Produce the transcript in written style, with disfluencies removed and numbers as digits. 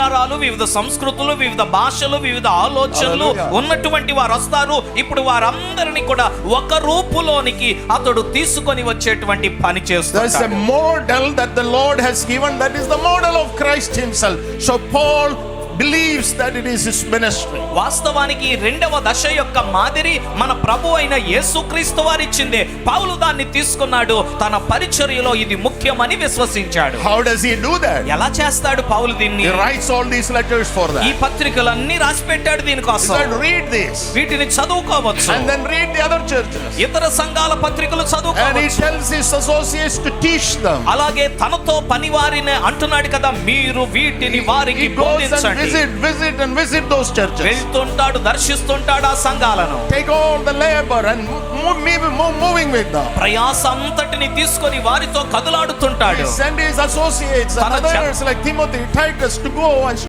ఆచారాలు, వివిధ సంస్కృతులు, వివిధ భాషలు, వివిధ ఆలోచనలు ఉన్నటువంటి వారు వస్తారు. ఇప్పుడు వారందరినీ కూడా ఒక రూపులోనికి అతడు తీసుకొని వచ్చేటువంటి పని చేస్తాడు. There is a model that the Lord has given, that is the model of Christ himself. So Paul believes that it is his ministry. వాస్తవానికి రెండవ దశ యొక్క మాదిరి మన ప్రభు అయిన యేసుక్రీస్తు వారిచ్చిందే. పౌలు దాన్ని తీసుకున్నాడు, తన పరిచర్యలో ఇది ముఖ్యమని విశ్వసించాడు. How does he do that? ఎలా చేస్తాడు పౌలు దీన్ని? He writes all these letters for that. ఈ పత్రికలన్నీ రాసి పెట్టాడు దీనికోసం. He said, read this వీటిని చదువుకోవచ్చు, and then read the other churches. ఇతర సంఘాల పత్రికలు And he చదువుకోవచ్చు. tells his associates to teach them. అలాగే తనతో పని వారిని అంటున్నాడు కదా, మీరు వీటిని వారికి He goes and బోధించండి. visit those churches. వెళ్తుంటాడు, దర్శిస్తుంటాడు ఆ సంఘాలను. Take all the labor and moving with them. ప్రయాస అంతటిని తీసుకొని వారితో కదులాడుతుంటాడు. He sent his associates and others like Timothy, Titus to go and